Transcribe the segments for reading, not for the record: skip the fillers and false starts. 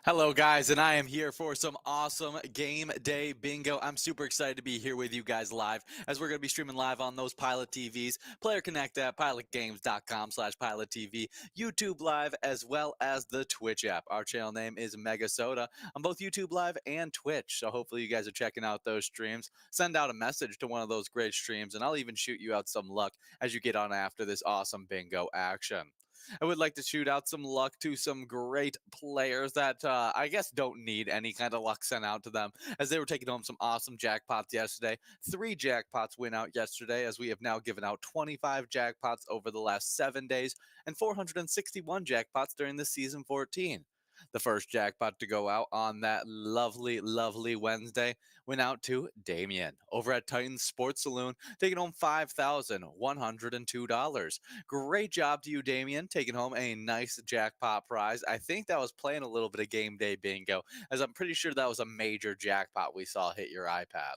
Hello, guys, and I am here for some awesome game day bingo. I'm super excited to be here with you guys live, as we're going to be streaming live on those Pilot TVs, Player Connect at pilotgames.com/PilotTV, YouTube Live, as well as the Twitch app. Our channel name is MegaSota on both YouTube Live and Twitch, so hopefully you guys are checking out those streams. Send out a message to one of those great streams, and I'll even shoot you out some luck as you get on after this awesome bingo action. I would like to shoot out some luck to some great players that I guess don't need any kind of luck sent out to them, as they were taking home some awesome jackpots yesterday. 3 jackpots went out yesterday, as we have now given out 25 jackpots over the last 7 days and 461 jackpots during this season 14. The first jackpot to go out on that lovely, lovely Wednesday went out to Damien over at Titans Sports Saloon, taking home $5,102. Great job to you, Damien, taking home a nice jackpot prize. I think that was playing a little bit of game day bingo, as I'm pretty sure that was a major jackpot we saw hit your iPad.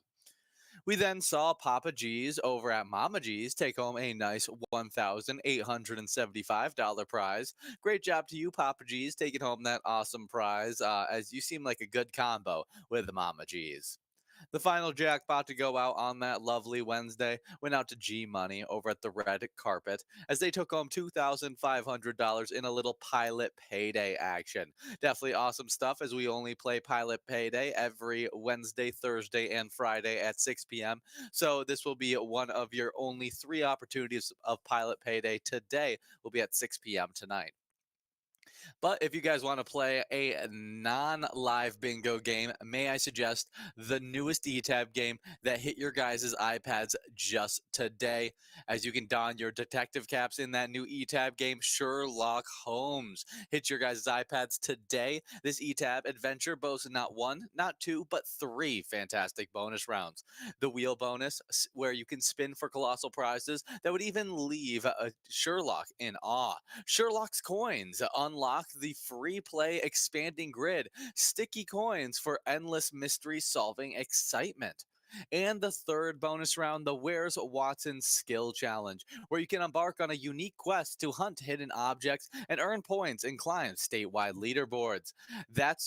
We then saw Papa G's over at Mama G's take home a nice $1,875 prize. Great job to you, Papa G's, taking home that awesome prize, as you seem like a good combo with the Mama G's. The final jackpot to go out on that lovely Wednesday went out to G Money over at the Red Carpet, as they took home $2,500 in a little Pilot Payday action. Definitely awesome stuff, as we only play Pilot Payday every Wednesday, Thursday, and Friday at 6 p.m. So this will be one of your only 3 opportunities of Pilot Payday today. Will be at 6 p.m. tonight. But if you guys want to play a non-live bingo game, may I suggest the newest eTab game that hit your guys' iPads just today, as you can don your detective caps in that new eTab game, Sherlock Holmes. Hit your guys' iPads today. This eTab adventure boasts not 1, not 2, but 3 fantastic bonus rounds. The wheel bonus, where you can spin for colossal prizes that would even leave Sherlock in awe. Sherlock's coins, unlock the free play expanding grid, sticky coins for endless mystery solving excitement. And the third bonus round, the Where's Watson Skill Challenge, where you can embark on a unique quest to hunt hidden objects and earn points and climb statewide leaderboards. That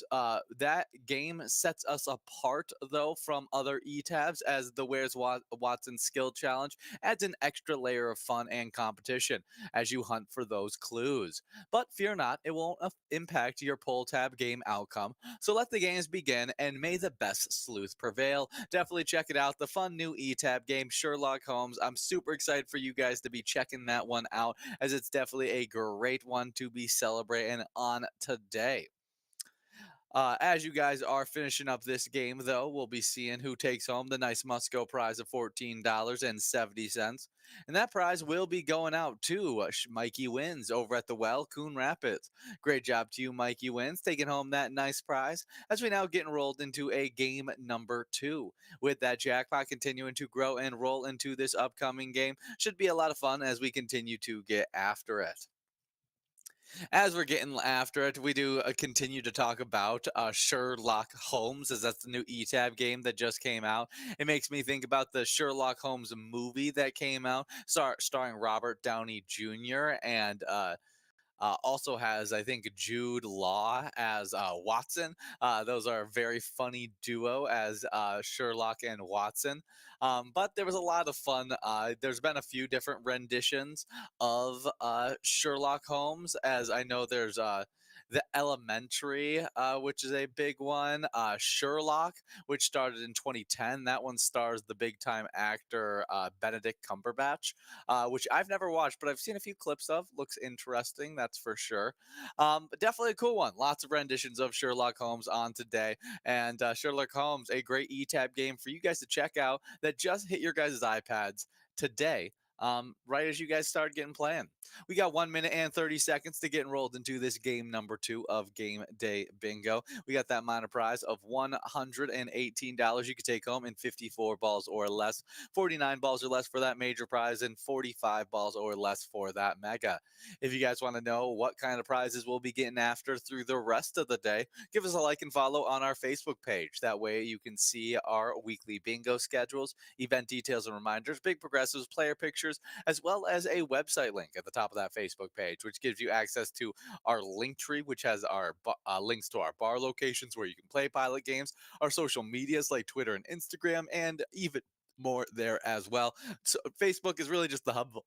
game sets us apart, though, from other eTabs, as the Where's Watson Skill Challenge adds an extra layer of fun and competition as you hunt for those clues. But fear not, it won't impact your pull tab game outcome. So let the games begin, and may the best sleuth prevail. Definitely check it out. The fun new eTab game, Sherlock Holmes. I'm super excited for you guys to be checking that one out, as it's definitely a great one to be celebrating on today. As you guys are finishing up this game, though, we'll be seeing who takes home the nice Musco prize of $14.70. And that prize will be going out to Mikey Wins over at the Well, Coon Rapids. Great job to you, Mikey Wins, taking home that nice prize as we now get enrolled into a game number two. With that jackpot continuing to grow and roll into this upcoming game, should be a lot of fun as we continue to get after it. As we're getting after it, we do continue to talk about Sherlock Holmes, as that's the new ETAB game that just came out. It makes me think about the Sherlock Holmes movie that came out, starring Robert Downey Jr. and also has, I think, Jude Law as Watson. Those are a very funny duo as Sherlock and Watson. But there was a lot of fun. There's been a few different renditions of Sherlock Holmes, as I know there's the Elementary, which is a big one. Sherlock, which started in 2010. That one stars the big time actor Benedict Cumberbatch, which I've never watched, but I've seen a few clips of. Looks interesting, that's for sure. But definitely a cool one. Lots of renditions of Sherlock Holmes on today. And Sherlock Holmes, a great ETAB game for you guys to check out that just hit your guys' iPads today. Right as you guys start getting playing. We got 1 minute and 30 seconds to get enrolled into this game number two of Game Day Bingo. We got that minor prize of $118 you could take home in 54 balls or less, 49 balls or less for that major prize, and 45 balls or less for that mega. If you guys want to know what kind of prizes we'll be getting after through the rest of the day, give us a like and follow on our Facebook page. That way you can see our weekly bingo schedules, event details and reminders, big progressives, player pictures, as well as a website link at the top of that Facebook page, which gives you access to our link tree, which has our links to our bar locations where you can play pilot games, our social medias like Twitter and Instagram, and even more there as well. So Facebook is really just the hub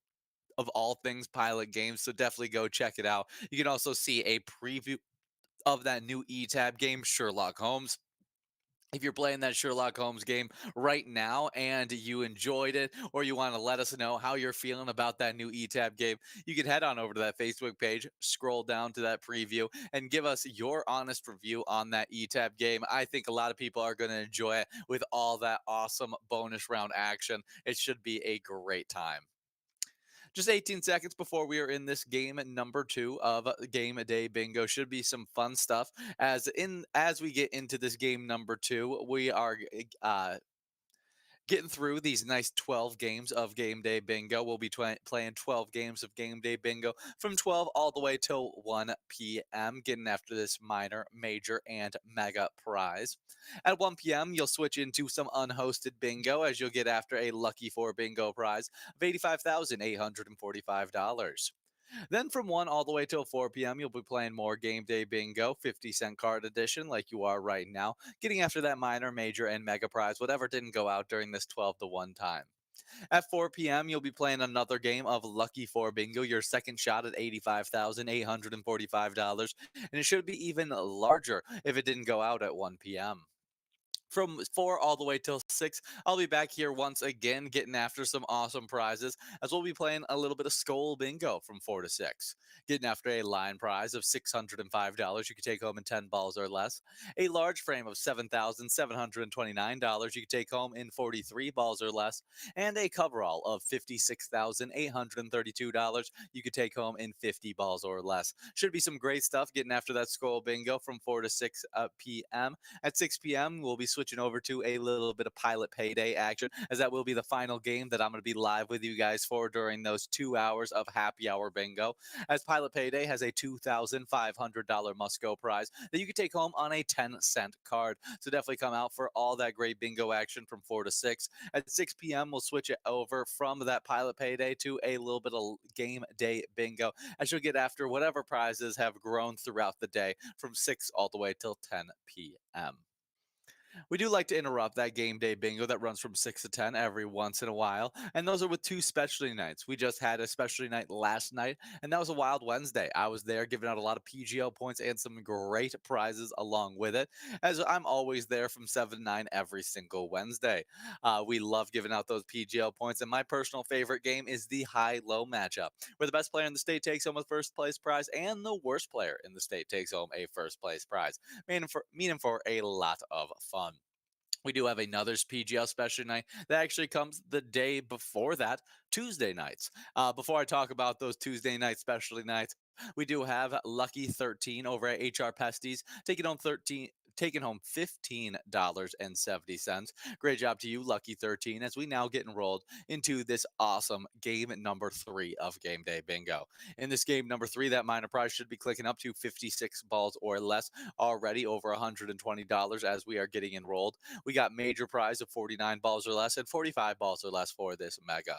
of all things pilot games, so definitely go check it out. You can also see a preview of that new ETAB game, Sherlock Holmes. If you're playing that Sherlock Holmes game right now and you enjoyed it, or you want to let us know how you're feeling about that new ETAB game, you can head on over to that Facebook page, scroll down to that preview, and give us your honest review on that ETAB game. I think a lot of people are going to enjoy it with all that awesome bonus round action. It should be a great time. Just 18 seconds before we are in this game number two of Game Day Bingo. Should be some fun stuff. As we get into this game number two, we are getting through these nice 12 games of Game Day Bingo. We'll be playing 12 games of Game Day Bingo from 12 all the way till 1 p.m., getting after this minor, major, and mega prize. At 1 p.m., you'll switch into some unhosted bingo as you'll get after a Lucky 4 bingo prize of $85,845. Then from 1 all the way till 4 p.m., you'll be playing more Game Day Bingo, 50-cent card edition, like you are right now, getting after that minor, major, and mega prize, whatever didn't go out during this 12 to 1 time. At 4 p.m., you'll be playing another game of Lucky 4 Bingo, your second shot at $85,845, and it should be even larger if it didn't go out at 1 p.m. From 4 all the way till 6, I'll be back here once again getting after some awesome prizes as we'll be playing a little bit of Skull Bingo from 4 to 6. Getting after a line prize of $605 you could take home in 10 balls or less. A large frame of $7,729 you could take home in 43 balls or less. And a coverall of $56,832 you could take home in 50 balls or less. Should be some great stuff getting after that Skull Bingo from 4 to 6 p.m. At 6 p.m., we'll be switching over to a little bit of Pilot Payday action, as that will be the final game that I'm going to be live with you guys for during those 2 hours of happy hour bingo. As Pilot Payday has a $2,500 Musco prize that you can take home on a 10-cent card. So definitely come out for all that great bingo action from 4 to 6. At 6 p.m., we'll switch it over from that Pilot Payday to a little bit of Game Day Bingo, as you'll get after whatever prizes have grown throughout the day from 6 all the way till 10 p.m. We do like to interrupt that game day bingo that runs from 6 to 10 every once in a while, and those are with two specialty nights. We just had a specialty night last night, and that was a Wild Wednesday. I was there giving out a lot of PGO points and some great prizes along with it, as I'm always there from 7 to 9 every single Wednesday. We love giving out those PGO points, and my personal favorite game is the high-low matchup, where the best player in the state takes home a first place prize and the worst player in the state takes home a first place prize, meaning for a lot of fun. We do have another PGL special night that actually comes the day before that, Tuesday nights. Before I talk about those Tuesday night specialty nights, we do have Lucky 13 over at HR Pesties taking home $15.70. Great job to you, Lucky 13, as we now get enrolled into this awesome game number 3 of Game Day Bingo. In this game number 3, that minor prize should be clicking up to 56 balls or less, already over $120 as we are getting enrolled. We got major prize of 49 balls or less and 45 balls or less for this mega.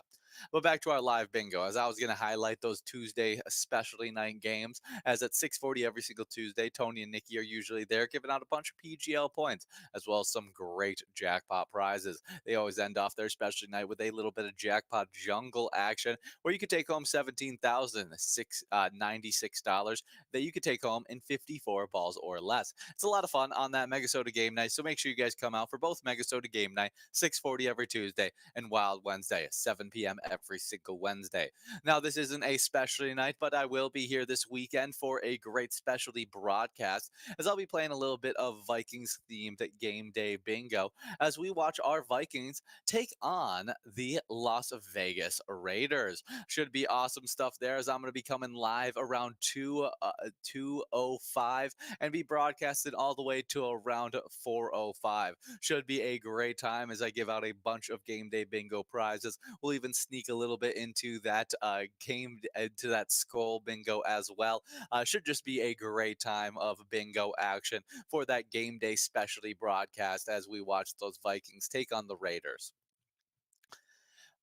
But back to our live bingo, as I was going to highlight those Tuesday specialty night games, as at 6:40 every single Tuesday, Tony and Nikki are usually there giving out a bunch of PGL points, as well as some great jackpot prizes. They always end off their specialty night with a little bit of jackpot jungle action, where you could take home $17,096 that you could take home in 54 balls or less. It's a lot of fun on that MegaSota game night, so make sure you guys come out for both MegaSota game night, 6:40 every Tuesday, and Wild Wednesday, 7 p.m. every single Wednesday. Now, this isn't a specialty night, but I will be here this weekend for a great specialty broadcast, as I'll be playing a little bit of Vikings themed game day bingo as we watch our Vikings take on the Las Vegas Raiders. Should be awesome stuff there, as I'm going to be coming live around 2:05 and be broadcasted all the way to around 4:05. Should be a great time as I give out a bunch of game day bingo prizes. We'll even sneak a little bit into that into that skull bingo as well. Should just be a great time of bingo action for that game day specialty broadcast as we watch those Vikings take on the Raiders.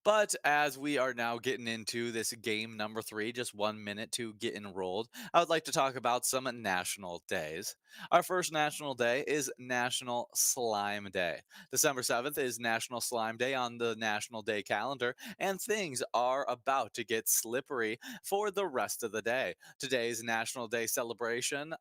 But as we are now getting into this game number 3, just 1 minute to get enrolled, I would like to talk about some national days. Our first national day is National Slime Day. December 7th is National Slime Day on the National Day calendar, and things are about to get slippery for the rest of the day. Today's National Day celebration,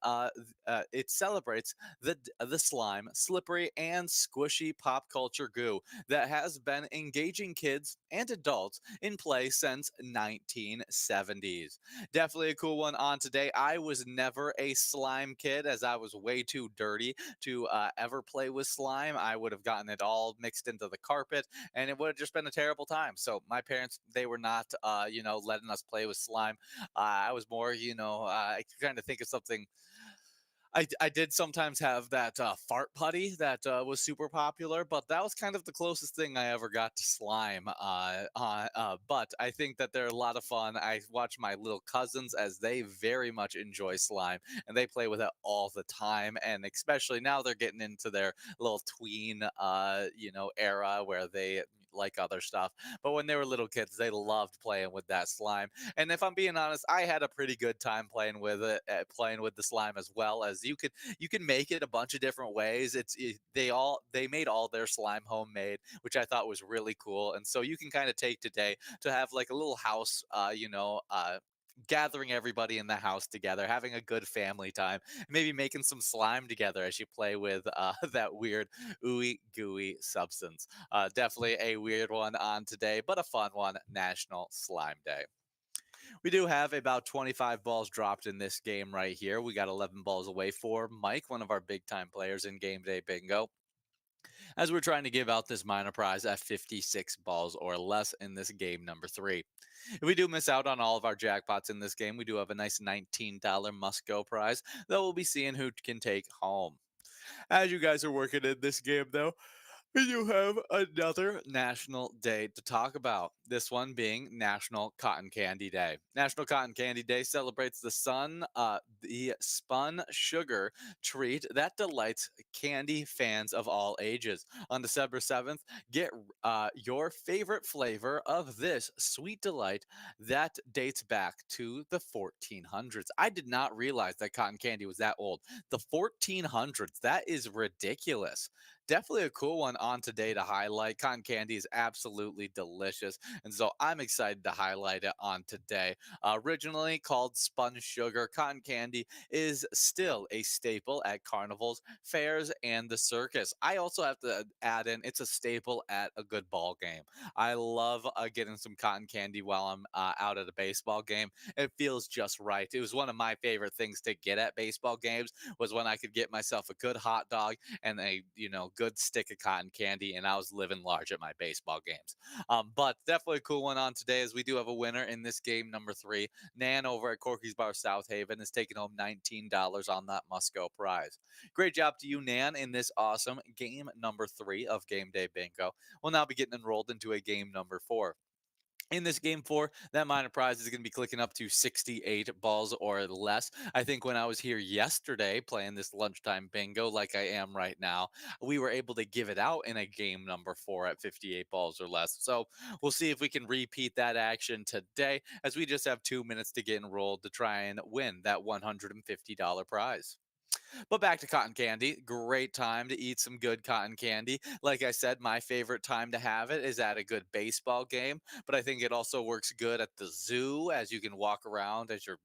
it celebrates the slime, slippery, and squishy pop culture goo that has been engaging kids and adults in play since 1970s. Definitely a cool one on today. I was never a slime kid, as I was way too dirty to ever play with slime. I would have gotten it all mixed into the carpet, and it would have just been a terrible time. So my parents, they were not letting us play with slime. I was more, I kind of think of something. I did sometimes have that fart putty that was super popular, but that was kind of the closest thing I ever got to slime. But I think that they're a lot of fun. I watch my little cousins as they very much enjoy slime, and they play with it all the time. And especially now they're getting into their little tween, era where they like other stuff. But when they were little kids, they loved playing with that slime. And if I'm being honest, I had a pretty good time playing with it, playing with the slime, as well as you can make it a bunch of different ways. They made all their slime homemade, which I thought was really cool. And so you can kind of take today to have like a little house, gathering everybody in the house together, having a good family time, maybe making some slime together as you play with that weird ooey gooey substance. Definitely a weird one on today, but a fun one, National Slime Day. We do have about 25 balls dropped in this game right here. We got 11 balls away for Mike, one of our big time players in Game Day Bingo, as we're trying to give out this minor prize at 56 balls or less in this game number 3. If we do miss out on all of our jackpots in this game, we do have a nice $19 must go prize that we'll be seeing who can take home. As you guys are working in this game, though, we do have another national day to talk about. This one being National Cotton Candy Day. National Cotton Candy Day celebrates the spun sugar treat that delights candy fans of all ages. On December 7th, get your favorite flavor of this sweet delight that dates back to the 1400s. I did not realize that cotton candy was that old. The 1400s, that is ridiculous. Definitely a cool one on today to highlight. Cotton candy is absolutely delicious, and so I'm excited to highlight it on today. Originally called spun sugar, cotton candy is still a staple at carnivals, fairs, and the circus. I also have to add in it's a staple at a good ball game. I love getting some cotton candy while I'm out at a baseball game. It feels just right. It was one of my favorite things to get at baseball games was when I could get myself a good hot dog and a good stick of cotton candy, and I was living large at my baseball games. But definitely a cool one on today as we do have a winner in this game number three. Nan over at Corky's Bar South Haven is taking home $19 on that must go prize. Great job to you, Nan, in this awesome game number three of Game Day Bingo. We'll now be getting enrolled into a game number four. In this game four, that minor prize is going to be clicking up to 68 balls or less. I think when I was here yesterday playing this lunchtime bingo, like I am right now, we were able to give it out in a game number four at 58 balls or less. So we'll see if we can repeat that action today, as we just have 2 minutes to get enrolled to try and win that $150 prize. But back to cotton candy. Great time to eat some good cotton candy. Like I said, my favorite time to have it is at a good baseball game, but I think it also works good at the zoo as you can walk around as you're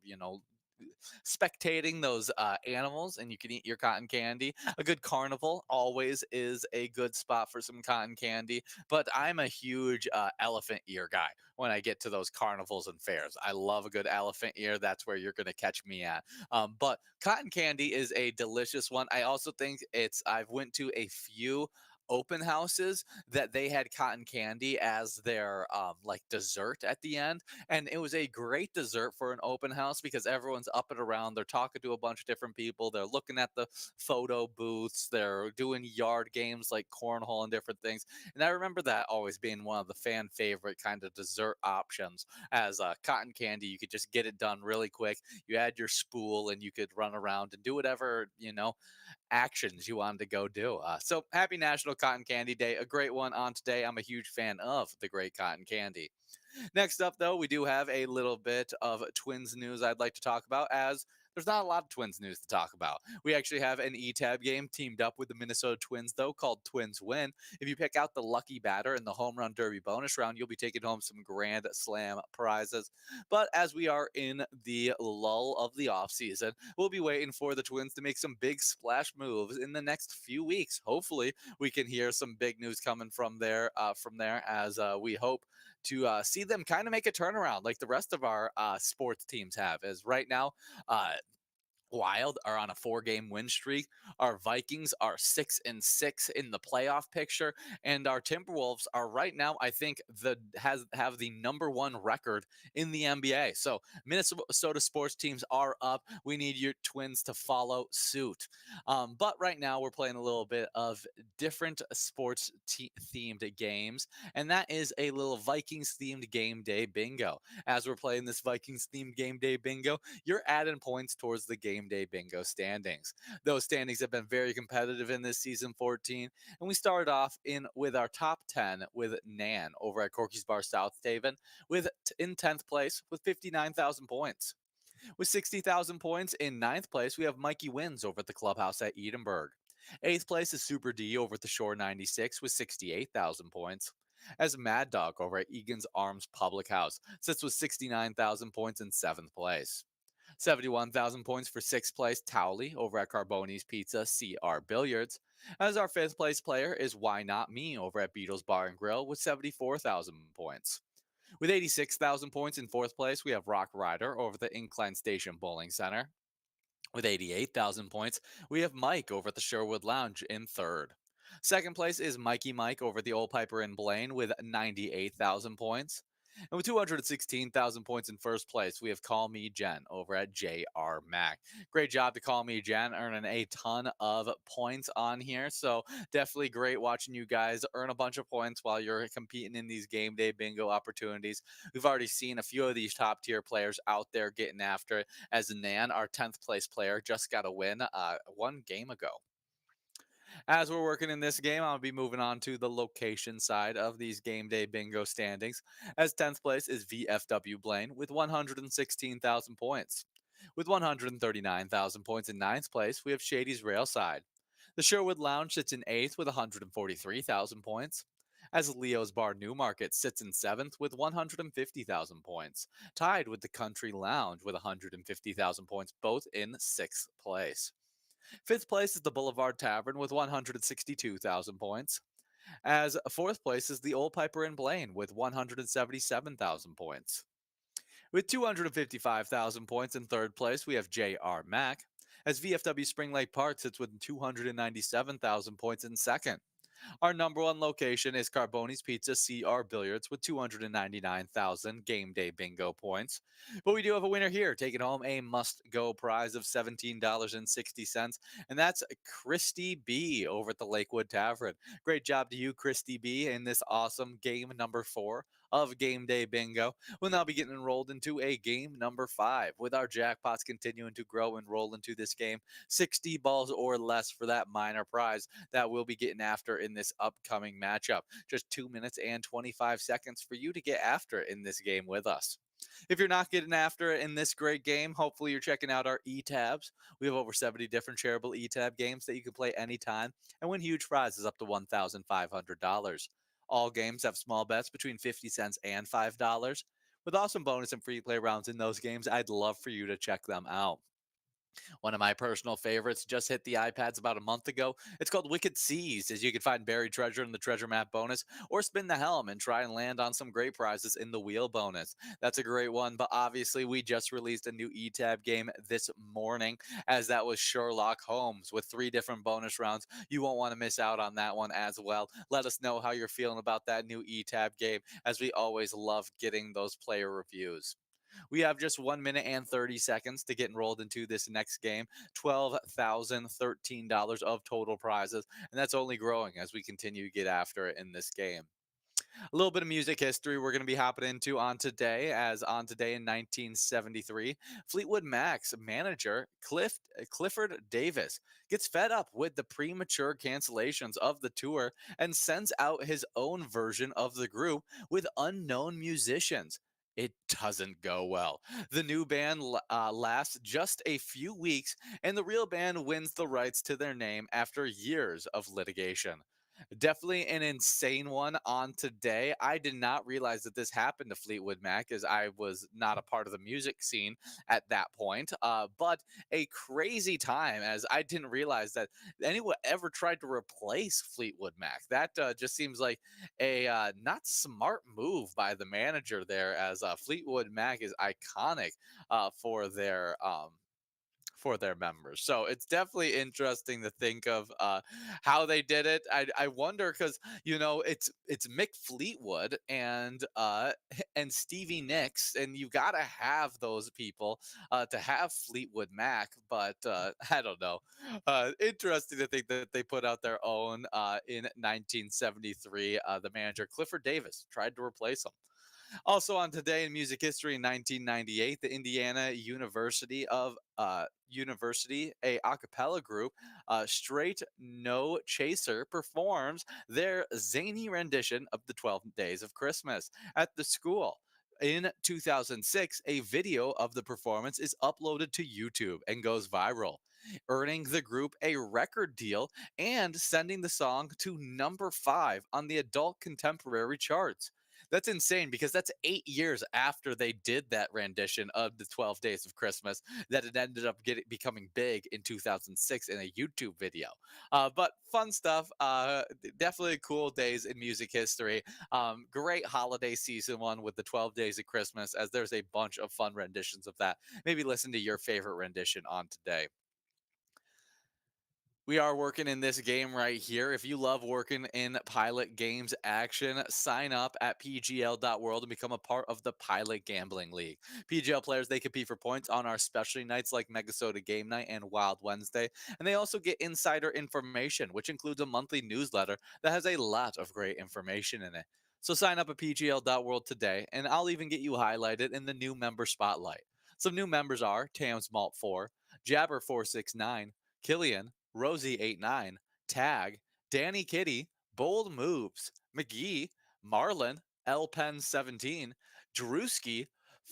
spectating those animals and you can eat your cotton candy. A good carnival always is a good spot for some cotton candy, but I'm a huge elephant ear guy when I get to those carnivals and fairs. I love a good elephant ear. That's where you're going to catch me at. But cotton candy is a delicious one. I also think I've went to a few open houses that they had cotton candy as their like dessert at the end, and it was a great dessert for an open house because everyone's up and around, they're talking to a bunch of different people, they're looking at the photo booths, they're doing yard games like cornhole and different things. And I remember that always being one of the fan favorite kind of dessert options. As cotton candy, you could just get it done really quick. You add your spool and you could run around and do whatever actions you wanted to go do. So happy National Cotton Candy Day. A great one on today. I'm a huge fan of the great cotton candy. Next up, though, we do have a little bit of Twins news I'd like to talk about, as there's not a lot of Twins news to talk about. We actually have an E-Tab game teamed up with the Minnesota Twins, though, called Twins Win. If you pick out the lucky batter in the home run derby bonus round, you'll be taking home some Grand Slam prizes. But as we are in the lull of the offseason, we'll be waiting for the Twins to make some big splash moves in the next few weeks. Hopefully, we can hear some big news coming from there, as we hope to see them kind of make a turnaround like the rest of our sports teams have. As right now, uh, Wild are on a 4-game win streak. Our Vikings are 6-6 in the playoff picture, and our Timberwolves are right now, I think, have the number one record in the NBA. So Minnesota sports teams are up. We need your Twins to follow suit. But right now we're playing a little bit of different sports themed games, and that is a little Vikings themed game day bingo. As we're playing this Vikings themed game day bingo, you're adding points towards the game day bingo standings. Those standings have been very competitive in this season 14, and we started off in with our top 10 with Nan over at Corky's Bar South Haven with in 10th place with 59,000 points. With 60,000 points in ninth place, we have Mikey Wins over at the clubhouse at Edinburgh. Eighth place is Super D over at the Shore 96 with 68,000 points. As Mad Dog over at Egan's Arms Public House sits with 69,000 points in seventh place. 71,000 points for sixth place Towley over at Carboni's Pizza CR Billiards. As our fifth place player is Why Not Me over at Beatles Bar and Grill with 74,000 points. With 86,000 points in fourth place, we have Rock Rider over the Incline Station Bowling Center. With 88,000 points, we have Mike over at the Sherwood Lounge in third. Second place is Mikey Mike over at the Old Piper in Blaine with 98,000 points. And with 216,000 points in first place, we have Call Me Jen over at JR Mac. Great job to Call Me Jen, earning a ton of points on here. So definitely great watching you guys earn a bunch of points while you're competing in these game day bingo opportunities. We've already seen a few of these top tier players out there getting after it, as Nan, our 10th place player, just got a win one game ago. As we're working in this game, I'll be moving on to the location side of these game day bingo standings. As 10th place is VFW Blaine with 116,000 points. With 139,000 points in ninth place, we have Shady's Railside. The Sherwood Lounge sits in 8th with 143,000 points, as Leo's Bar Newmarket sits in 7th with 150,000 points, tied with the Country Lounge with 150,000 points, both in 6th place. 5th place is the Boulevard Tavern with 162,000 points, as 4th place is the Old Piper in Blaine with 177,000 points. With 255,000 points in 3rd place, we have J.R. Mack, as VFW Spring Lake Park sits with 297,000 points in 2nd. Our number one location is Carboni's Pizza CR Billiards with 299,000 game day bingo points. But we do have a winner here, taking home a must go prize of $17.60, and that's Christy B over at the Lakewood Tavern. Great job to you, Christy B, in this awesome game number 4 of Game Day Bingo. We'll now be getting enrolled into a game number 5 with our jackpots continuing to grow and roll into this game. 60 balls or less for that minor prize that we'll be getting after in this upcoming matchup. Just 2 minutes and 25 seconds for you to get after in this game with us. If you're not getting after it in this great game, hopefully you're checking out our e-tabs. We have over 70 different shareable e-tab games that you can play anytime and win huge prizes up to $1,500. All games have small bets between 50 cents and $5. With awesome bonus and free play rounds in those games, I'd love for you to check them out. One of my personal favorites just hit the iPads about a month ago. It's called Wicked Seas, as you can find buried treasure in the treasure map bonus, or spin the helm and try and land on some great prizes in the wheel bonus. That's a great one, but obviously we just released a new ETAB game this morning, as that was Sherlock Holmes with 3 different bonus rounds. You won't want to miss out on that one as well. Let us know how you're feeling about that new ETAB game, as we always love getting those player reviews. We have just 1 minute and 30 seconds to get enrolled into this next game. $12,013 of total prizes, and that's only growing as we continue to get after it in this game. A little bit of music history we're going to be hopping into on today, as on today in 1973, Fleetwood Mac's manager, Clifford Davis, gets fed up with the premature cancellations of the tour and sends out his own version of the group with unknown musicians. It doesn't go well. The new band lasts just a few weeks, and the real band wins the rights to their name after years of litigation. Definitely an insane one on today. I did not realize that this happened to Fleetwood Mac, as I was not a part of the music scene at that point. But a crazy time, as I didn't realize that anyone ever tried to replace Fleetwood Mac. That just seems like a not smart move by the manager there, as Fleetwood Mac is iconic for their members. So it's definitely interesting to think of how they did it. I wonder, because it's Mick Fleetwood and and Stevie Nicks, and you got to have those people to have Fleetwood Mac. But I don't know. Interesting to think that they put out their own in 1973. The manager Clifford Davis tried to replace them. Also on today in music history in 1998, the Indiana University, a cappella group, Straight No Chaser, performs their zany rendition of the 12 Days of Christmas at the school. In 2006, a video of the performance is uploaded to YouTube and goes viral, earning the group a record deal and sending the song to number 5 on the adult contemporary charts. That's insane, because that's 8 years after they did that rendition of the 12 Days of Christmas that it ended up becoming big in 2006 in a YouTube video. But fun stuff. Definitely cool days in music history. Great holiday season one with the 12 Days of Christmas, as there's a bunch of fun renditions of that. Maybe listen to your favorite rendition on today. We are working in this game right here. If you love working in Pilot Games action, sign up at pgl.world and become a part of the Pilot Gambling League. PGL players, they compete for points on our specialty nights like MegaSota Game Night and Wild Wednesday. And they also get insider information, which includes a monthly newsletter that has a lot of great information in it. So sign up at pgl.world today, and I'll even get you highlighted in the new member spotlight. Some new members are Tams Malt 4, Jabber 469, Killian, Rosie89, Tag, Danny Kitty, Bold Moves, McGee, Marlin, L Pen 17, Drewski,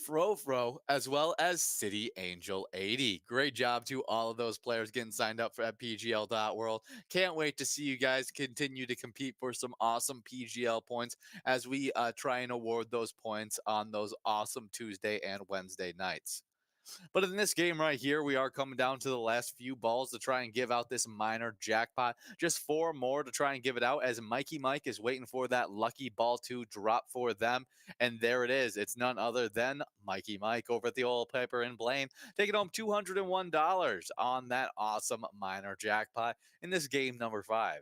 Frofro, as well as City Angel 80. Great job to all of those players getting signed up for at PGL.World. Can't wait to see you guys continue to compete for some awesome PGL points as we try and award those points on those awesome Tuesday and Wednesday nights. But in this game right here, we are coming down to the last few balls to try and give out this minor jackpot. Just 4 more to try and give it out as Mikey Mike is waiting for that lucky ball to drop for them. And there it is. It's none other than Mikey Mike over at the old Pepper and Blaine, taking home $201 on that awesome minor jackpot in this game number 5.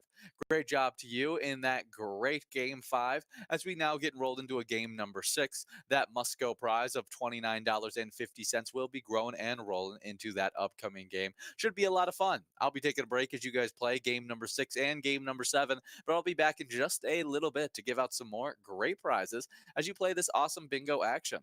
Great job to you in that great game 5 as we now get rolled into a game number 6. That must-go prize of $29.50 will be growing and rolling into that upcoming game. Should be a lot of fun. I'll be taking a break as you guys play game number 6 and game number 7, but I'll be back in just a little bit to give out some more great prizes as you play this awesome bingo action.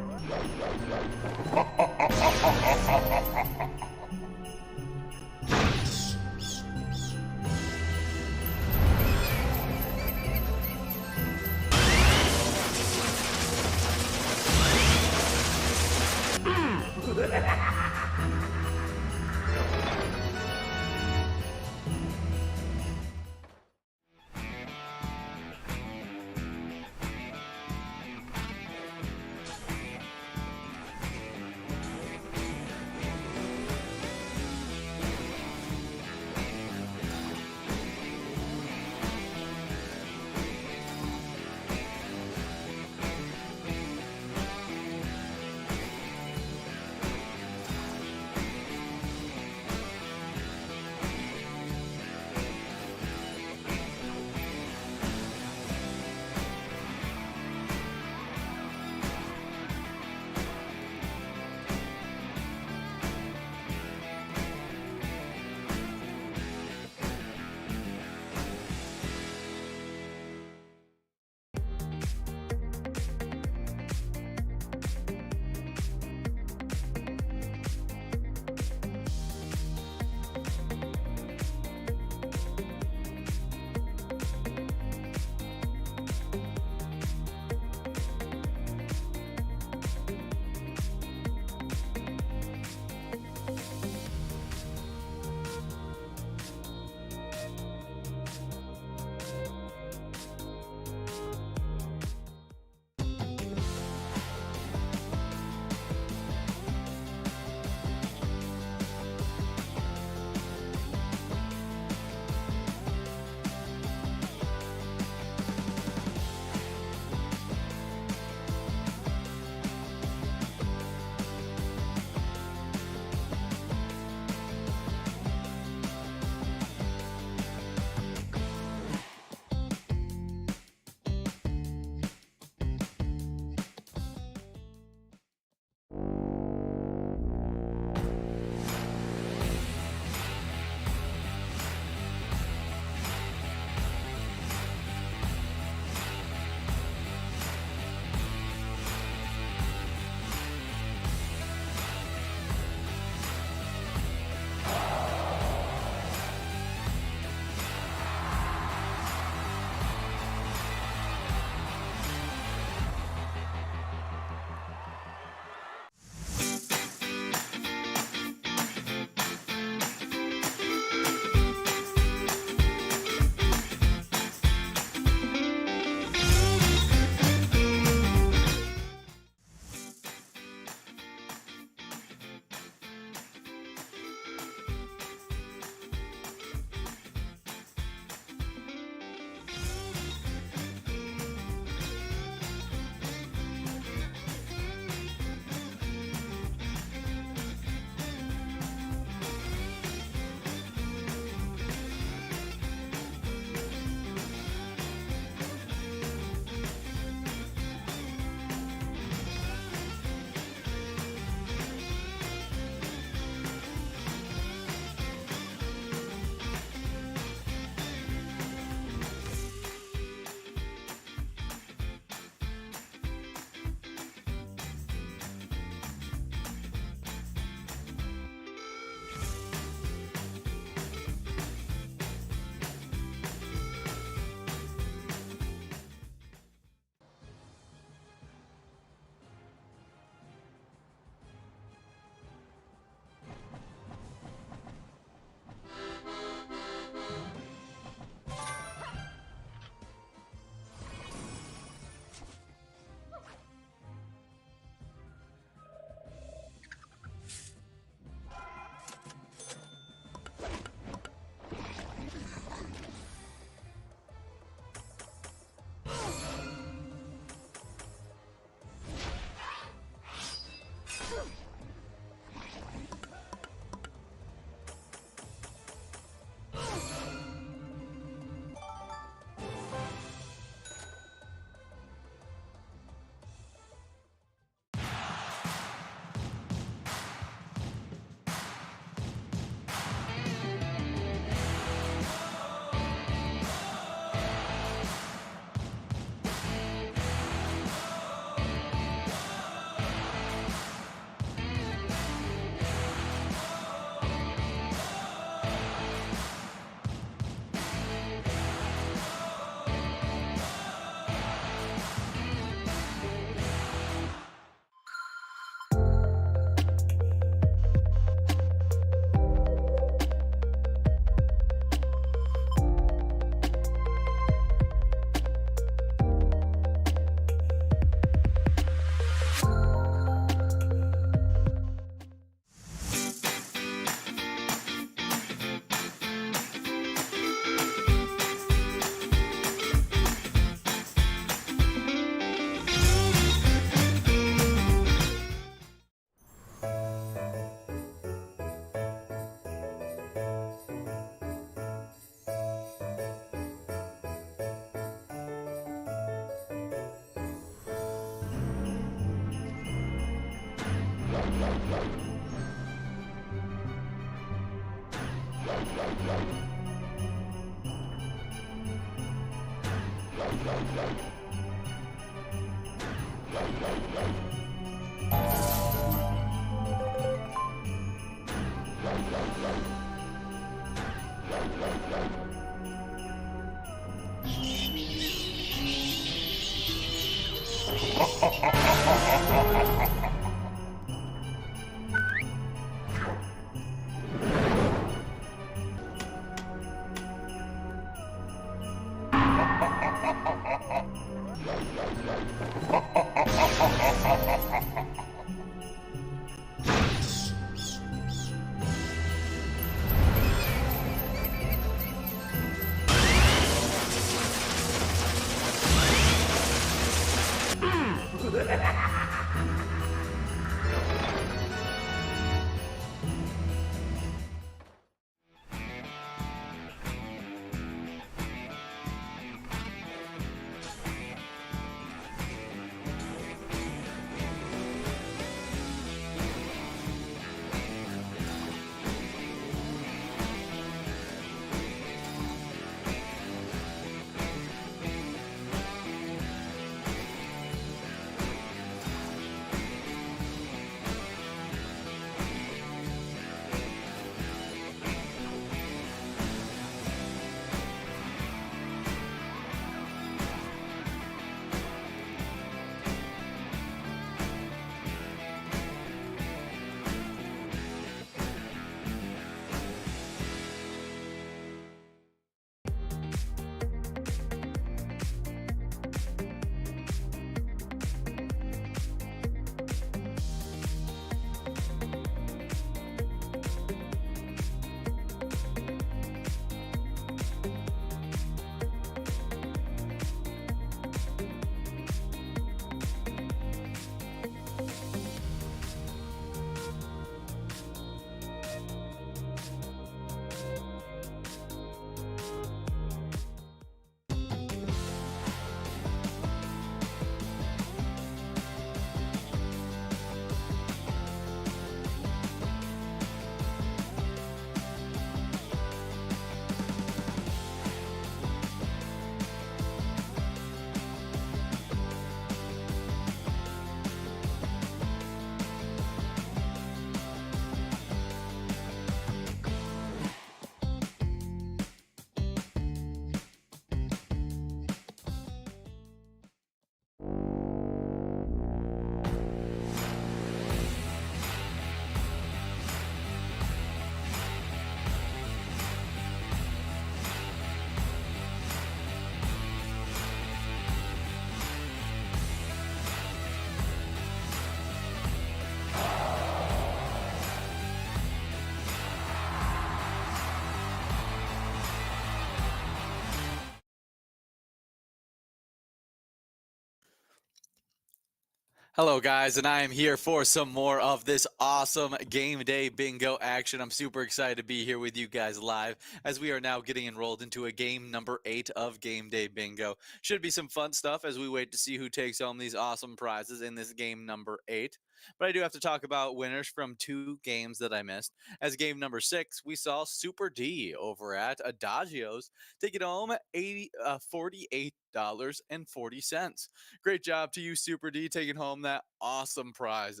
Hello, guys, and I am here for some more of this awesome game day bingo action. I'm super excited to be here with you guys live as we are now getting enrolled into a game number 8 of game day bingo. Should be some fun stuff as we wait to see who takes home these awesome prizes in this game number 8. But I do have to talk about winners from 2 games that I missed. As game number 6, we saw Super D over at Adagios take it home $48.40. Great job to you, Super D, taking home that awesome prize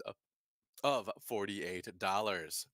of $48.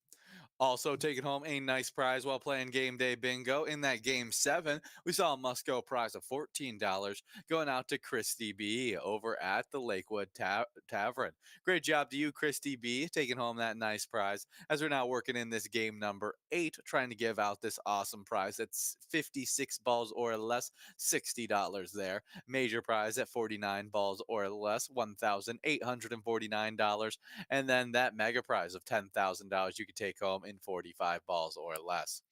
Also taking home a nice prize while playing Game Day Bingo. In that Game 7, we saw a must-go prize of $14 going out to Christy B over at the Lakewood Tavern. Great job to you, Christy B, taking home that nice prize as we're now working in this game number 8, trying to give out this awesome prize. It's 56 balls or less, $60 there. Major prize at 49 balls or less, $1,849. And then that mega prize of $10,000 you could take home in 45 balls or less.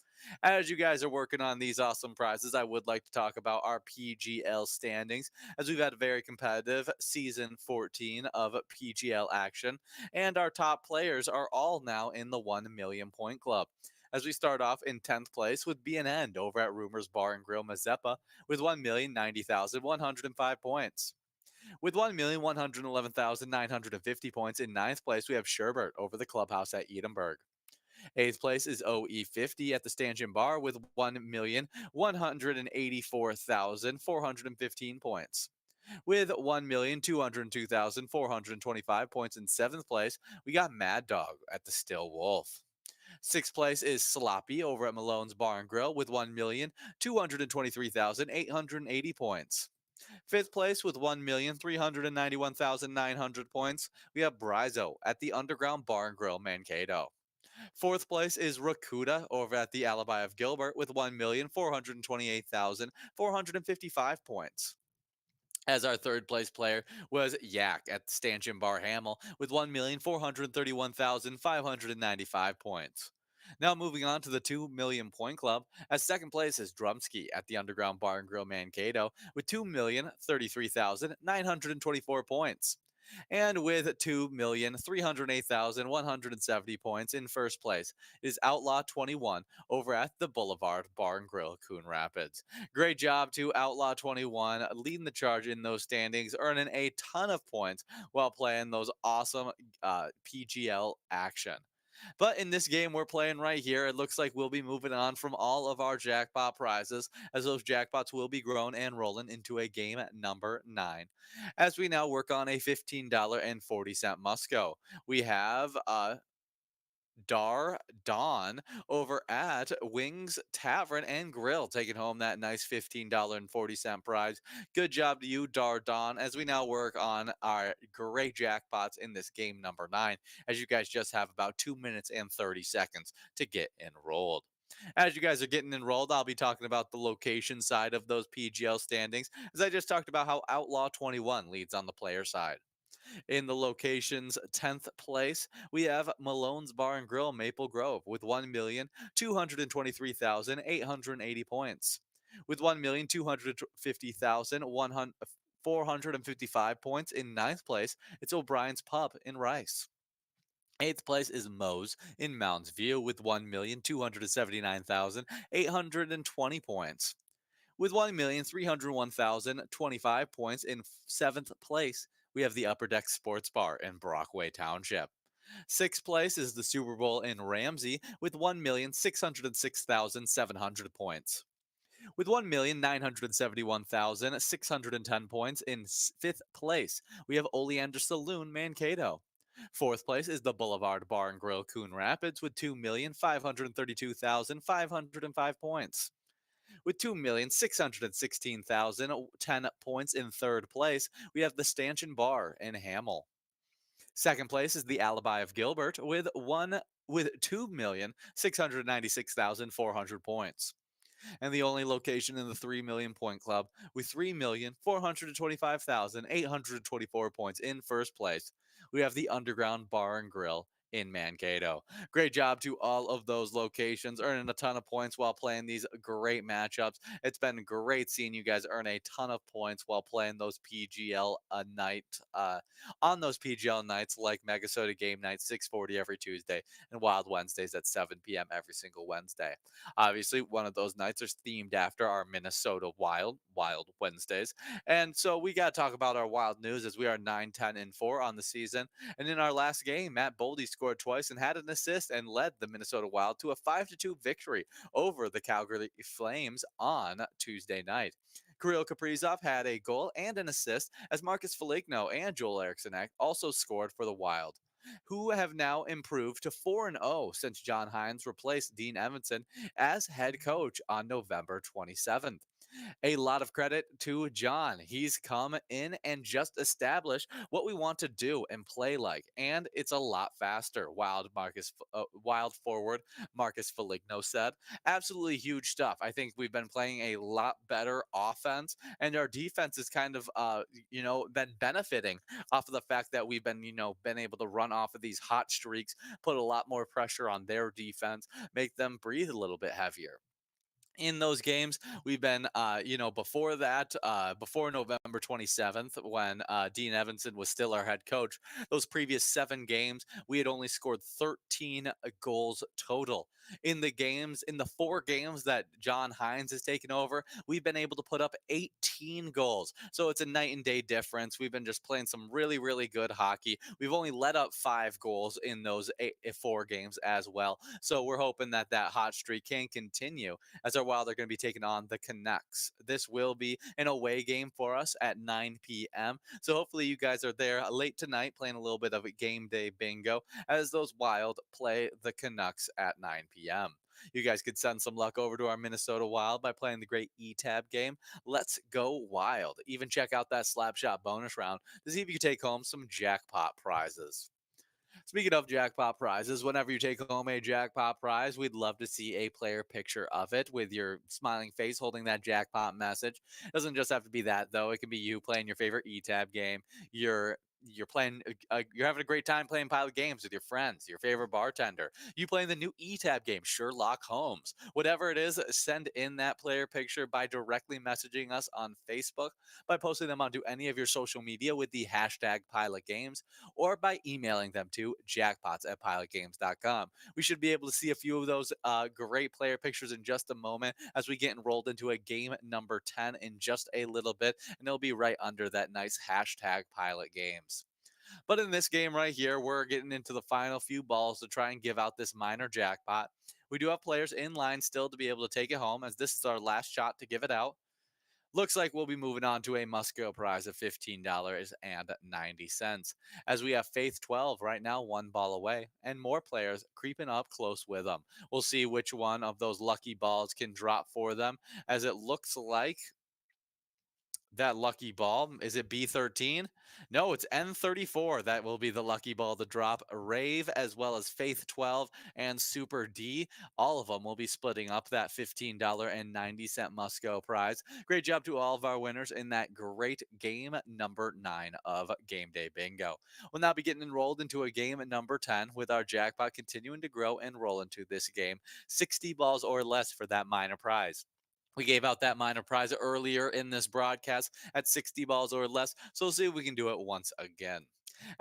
As you guys are working on these awesome prizes, I would like to talk about our PGL standings as we've had a very competitive season 14 of PGL action, and our top players are all now in the 1 million point club. As we start off in 10th place with BNN over at Rumors Bar and Grill Mazeppa with 1,090,105 points. With 1,111,950 points in ninth place, we have Sherbert over the clubhouse at Edinburgh. Eighth place is OE50 at the Stanchion Bar with 1,184,415 points. With 1,202,425 points in seventh place, we got Mad Dog at the Still Wolf. Sixth place is Sloppy over at Malone's Bar and Grill with 1,223,880 points. Fifth place with 1,391,900 points, we have Brizo at the Underground Bar and Grill Mankato. Fourth place is Rakuda over at the Alibi of Gilbert with 1,428,455 points. As our third place player was Yak at Stanchion Bar Hamel with 1,431,595 points. Now moving on to the 2 million point club, as second place is Drumski at the Underground Bar and Grill Mankato with 2,033,924 points. And with 2,308,170 points in first place is Outlaw 21 over at the Boulevard Bar and Grill, Coon Rapids. Great job to Outlaw 21 leading the charge in those standings, earning a ton of points while playing those awesome PGL action. But in this game we're playing right here, it looks like we'll be moving on from all of our jackpot prizes, as those jackpots will be grown and rolling into a game at number 9. As we now work on a $15.40 Musco, we have Dar Dawn over at Wings Tavern and Grill, taking home that nice $15.40 prize. Good job to you, Dar Dawn, as we now work on our great jackpots in this game number 9, as you guys just have about 2 minutes and 30 seconds to get enrolled. As you guys are getting enrolled, I'll be talking about the location side of those PGL standings, as I just talked about how Outlaw 21 leads on the player side. In the location's 10th place, we have Malone's Bar and Grill, Maple Grove, with 1,223,880 points. With 1,250,455 points in ninth place, it's O'Brien's Pub in Rice. Eighth place is Moe's in Mounds View with 1,279,820 points. With 1,301,025 points in seventh place, we have the Upper Deck Sports Bar in Brockway Township. Sixth place is the Super Bowl in Ramsey with 1,606,700 points. With 1,971,610 points in fifth place, we have Oleander Saloon Mankato. Fourth place is the Boulevard Bar and Grill Coon Rapids with 2,532,505 points. With 2,616,010 points in third place, we have the Stanchion Bar in Hamel. Second place is the Alibi of Gilbert with 2,696,400 points. And the only location in the 3 million point club with 3,425,824 points in first place, we have the Underground Bar and Grill in Mankato. Great job to all of those locations, earning a ton of points while playing these great matchups. It's been great seeing you guys earn a ton of points while playing those PGL on those PGL nights like MegaSota Game Night 6:40 every Tuesday and Wild Wednesdays at 7 p.m. every single Wednesday. Obviously, one of those nights is themed after our Minnesota Wild Wednesdays. And so we got to talk about our Wild news as we are 9-10-4 on the season. And in our last game, Matt Boldy scored twice and had an assist and led the Minnesota Wild to a 5-2 victory over the Calgary Flames on Tuesday night. Kirill Kaprizov had a goal and an assist as Marcus Foligno and Joel Eriksson also scored for the Wild, who have now improved to 4-0 since John Hines replaced Dean Evanson as head coach on November 27th. A lot of credit to John. He's come in and just established what we want to do and play like, and it's a lot faster. Wild forward Marcus Foligno said. Absolutely huge stuff. I think we've been playing a lot better offense, and our defense is kind of been benefiting off of the fact that we've been able to run off of these hot streaks, put a lot more pressure on their defense, make them breathe a little bit heavier in those games. We've been, before that, before November 27th, when Dean Evanson was still our head coach, those previous 7 games, we had only scored 13 goals total. In the 4 games that John Hines has taken over, we've been able to put up 18 goals. So it's a night and day difference. We've been just playing some really, really good hockey. We've only let up 5 goals in those 4 games as well. So we're hoping that that hot streak can continue as our Wild are going to be taking on the Canucks. This will be an away game for us at 9 p.m. So hopefully you guys are there late tonight playing a little bit of a game day bingo as those Wild play the Canucks at 9 p.m. You guys could send some luck over to our Minnesota Wild by playing the great E-Tab game. Let's go Wild. Even check out that Slapshot bonus round to see if you can take home some jackpot prizes. Speaking of jackpot prizes, whenever you take home a jackpot prize, we'd love to see a player picture of it with your smiling face holding that jackpot message. It doesn't just have to be that though. It can be you playing your favorite E-Tab game. You're playing you're having a great time playing pilot games with your friends, your favorite bartender, you playing the new E-Tab game, Sherlock Holmes. Whatever it is, send in that player picture by directly messaging us on Facebook, by posting them onto any of your social media with the hashtag pilot games, or by emailing them to jackpots@pilotgames.com. We should be able to see a few of those great player pictures in just a moment as we get enrolled into a game number 10 in just a little bit, and it'll be right under that nice hashtag pilot games. But in this game right here, we're getting into the final few balls to try and give out this minor jackpot. We do have players in line still to be able to take it home, as this is our last shot to give it out. Looks like we'll be moving on to a must-go prize of $15.90, as we have Faith 12 right now, 1 ball away, and more players creeping up close with them. We'll see which one of those lucky balls can drop for them, as it looks like that lucky ball. Is it B13? No, it's N34. That will be the lucky ball to drop. Rave, as well as Faith 12 and Super D. All of them will be splitting up that $15.90 must go prize. Great job to all of our winners in that great game number 9 of Game Day Bingo. We'll now be getting enrolled into a game number 10 with our jackpot continuing to grow and roll into this game. 60 balls or less for that minor prize. We gave out that minor prize earlier in this broadcast at 60 balls or less, so we'll see if we can do it once again.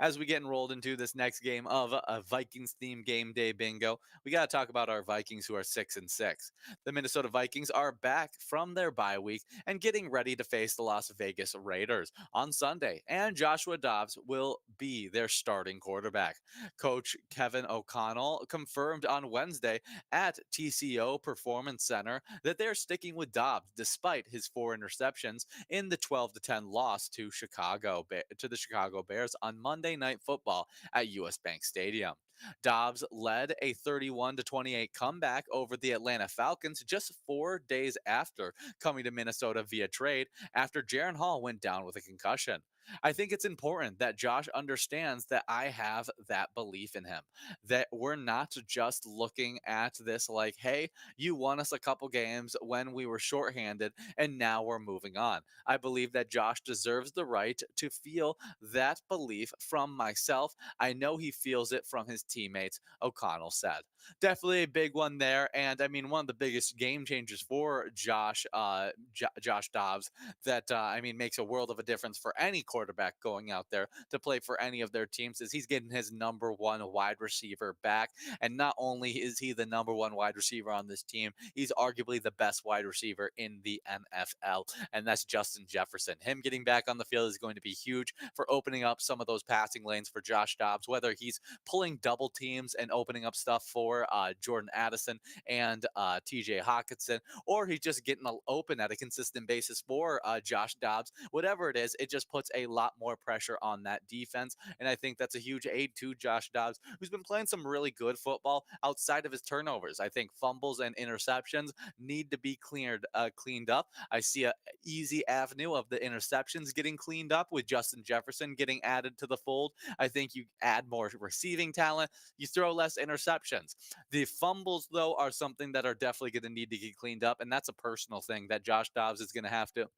As we get enrolled into this next game of a Vikings themed game day bingo, we got to talk about our Vikings, who are 6-6. The Minnesota Vikings are back from their bye week and getting ready to face the Las Vegas Raiders on Sunday, and Joshua Dobbs will be their starting quarterback. Coach Kevin O'Connell confirmed on Wednesday at TCO Performance Center that they're sticking with Dobbs despite his 4 interceptions in the 12-10 loss to the Chicago Bears on Monday Night Football at US Bank Stadium. Dobbs led a 31-28 comeback over the Atlanta Falcons just 4 days after coming to Minnesota via trade after Jaron Hall went down with a concussion. I think it's important that Josh understands that I have that belief in him, that we're not just looking at this like, hey, you won us a couple games when we were shorthanded and now we're moving on. I believe that Josh deserves the right to feel that belief from myself. I know he feels it from his teammates, O'Connell said. Definitely a big one there. And I mean, one of the biggest game changers for Josh Dobbs that, makes a world of a difference for any quarterback going out there to play for any of their teams is he's getting his number one wide receiver back. And not only is he the number one wide receiver on this team, he's arguably the best wide receiver in the NFL, and that's Justin Jefferson. Him getting back on the field is going to be huge for opening up some of those passing lanes for Josh Dobbs, whether he's pulling double teams and opening up stuff for Jordan Addison and TJ Hawkinson, or he's just getting open at a consistent basis for Josh Dobbs. Whatever it is, it just puts a lot more pressure on that defense, and I think that's a huge aid to Josh Dobbs, who's been playing some really good football outside of his turnovers. I think fumbles and interceptions need to be cleaned up. I see a easy avenue of the interceptions getting cleaned up with Justin Jefferson getting added to the fold. I think you add more receiving talent, you throw less interceptions. The fumbles, though, are something that are definitely going to need to get cleaned up, and that's a personal thing that Josh Dobbs is going to have to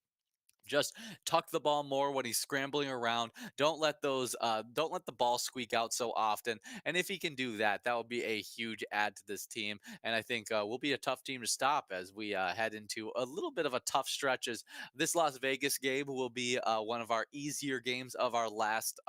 Just tuck the ball more when he's scrambling around. Don't let the ball squeak out so often. And if he can do that, that would be a huge add to this team. And I think we'll be a tough team to stop as we head into a little bit of a tough stretch. As this Las Vegas game will be one of our easier games of our last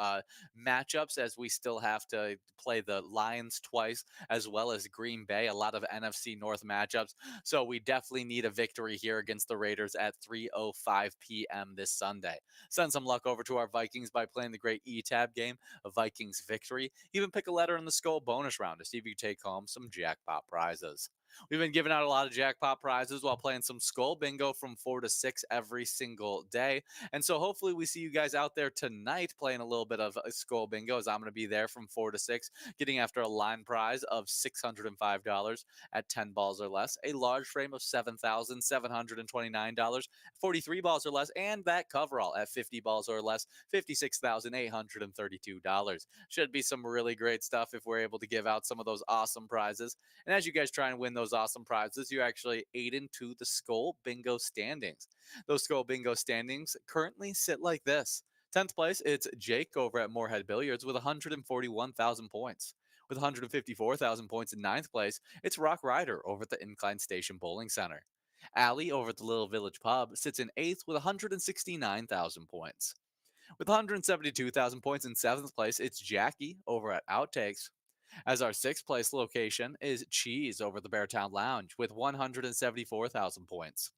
matchups, as we still have to play the Lions twice as well as Green Bay. A lot of NFC North matchups, so we definitely need a victory here against the Raiders at 3:05 p.m. this Sunday. Send some luck over to our Vikings by playing the great E-Tab game, a Vikings victory. Even pick a letter in the skull bonus round to see if you take home some jackpot prizes. We've been giving out a lot of jackpot prizes while playing some skull bingo from 4 to 6 every single day. And so hopefully we see you guys out there tonight playing a little bit of skull bingo, as I'm going to be there from 4 to 6, getting after a line prize of $605 at 10 balls or less, a large frame of $7,729, 43 balls or less, and that coverall at 50 balls or less, $56,832. Should be some really great stuff if we're able to give out some of those awesome prizes. And as you guys try and win those awesome prizes, you actually aid into the Skull Bingo standings. Those Skull Bingo standings currently sit like this: 10th place, it's Jake over at Moorhead Billiards with 141,000 points. With 154,000 points in ninth place, it's Rock Ryder over at the Incline Station Bowling Center. Allie over at the Little Village Pub sits in eighth with 169,000 points. With 172,000 points in seventh place, it's Jackie over at Outtakes. As our sixth place location is Cheese over at the Beartown Lounge with 174,000 points.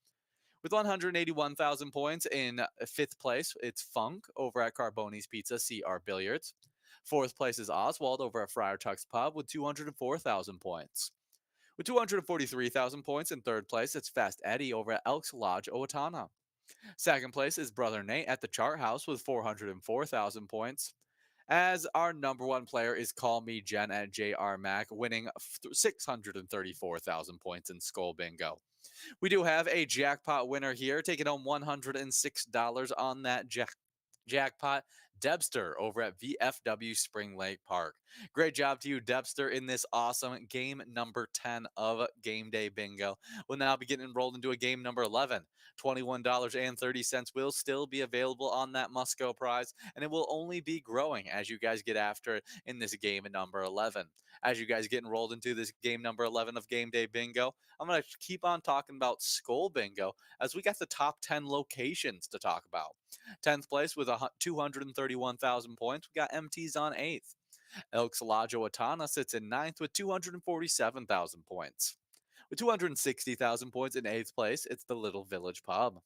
With 181,000 points in fifth place, it's Funk over at Carboni's Pizza CR Billiards. Fourth place is Oswald over at Friar Tuck's Pub with 204,000 points. With 243,000 points in third place, it's Fast Eddie over at Elks Lodge, Owatonna. Second place is Brother Nate at the Chart House with 404,000 points. As our number one player is Call Me Jen at JR Mac, winning 634,000 points in Skull Bingo. We do have a jackpot winner here, taking home $106 on that jackpot. Debster over at VFW Spring Lake Park. Great job to you, Debster, in this awesome game number 10 of Game Day Bingo. We'll now be getting enrolled into a game number 11. $21.30 will still be available on that Musco prize, and it will only be growing as you guys get after it in this game number 11. As you guys get enrolled into this game number 11 of Game Day Bingo, I'm going to keep on talking about Skull Bingo, as we got the top 10 locations to talk about. 10th place with 231,000 points. We got MTs on 8th. Elks Lodge Owatonna sits in ninth with 247,000 points. With 260,000 points in 8th place, it's the Little Village Pub.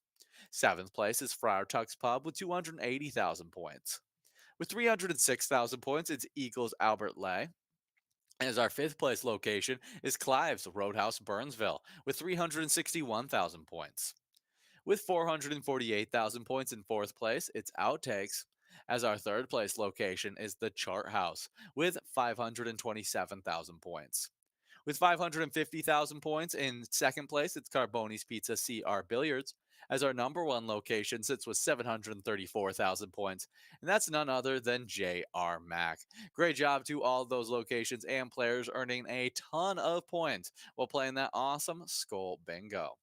7th place is Friar Tuck's Pub with 280,000 points. With 306,000 points, it's Eagles Albert Lay. As our 5th place location is Clive's Roadhouse Burnsville with 361,000 points. With 448,000 points in 4th place, it's Outtakes. As our 3rd place location is the Chart House with 527,000 points. With 550,000 points in 2nd place, it's Carboni's Pizza CR Billiards. As our number one location sits with 734,000 points, and that's none other than JR Mac. Great job to all those locations and players, earning a ton of points while playing that awesome Skull Bingo.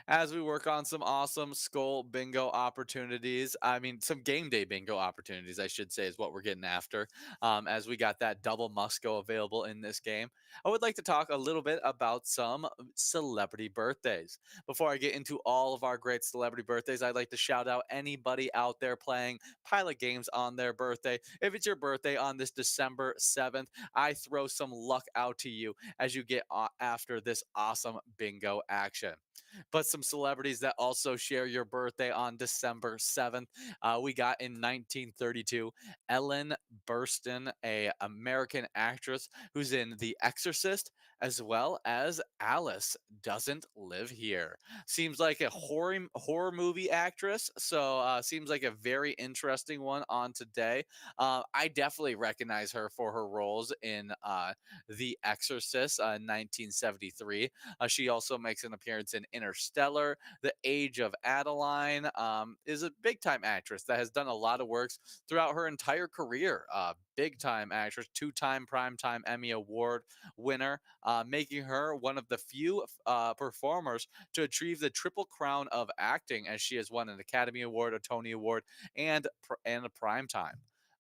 As we work on some awesome Skull Bingo opportunities. I mean, some game day bingo opportunities, I should say, is what we're getting after. As we got that double Musco available in this game, I would like to talk a little bit about some celebrity birthdays. Before I get into all of our great celebrity birthdays, I'd like to shout out anybody out there playing pilot games on their birthday. If it's your birthday on this December 7th, I throw some luck out to you as you get after this awesome bingo action. But some celebrities that also share your birthday on December 7th. We got in 1932, Ellen Burstyn, a American actress who's in The Exorcist, as well as Alice Doesn't Live Here. Seems like a horror movie actress, so seems like a very interesting one on today. I definitely recognize her for her roles in The Exorcist, 1973. She also makes an appearance in Interstellar Interstellar, The Age of Adeline. Is a big time actress that has done a lot of works throughout her entire career. Big time actress, two-time primetime Emmy Award winner, making her one of the few performers to achieve the triple crown of acting, as she has won an Academy Award, a Tony Award, and a primetime.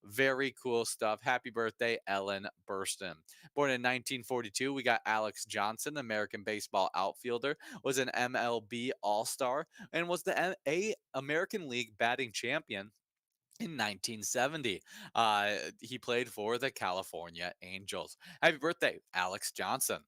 Very cool stuff. Happy birthday, Ellen Burstyn. Born in 1942, we got Alex Johnson, American baseball outfielder, was an MLB All-Star, and was the American League batting champion in 1970. He played for the California Angels. Happy birthday, Alex Johnson.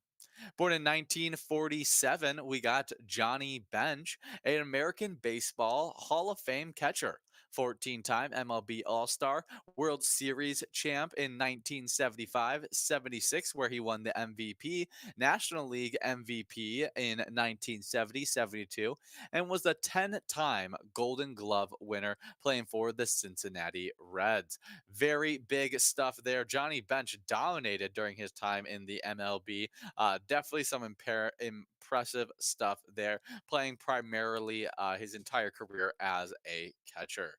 Born in 1947, we got Johnny Bench, an American Baseball Hall of Fame catcher. 14-time MLB All-Star, World Series champ in 1975-76, where he won the MVP, National League MVP in 1970-72, and was a 10-time Golden Glove winner playing for the Cincinnati Reds. Very big stuff there. Johnny Bench dominated during his time in the MLB. Definitely some impressive stuff there, playing primarily his entire career as a catcher.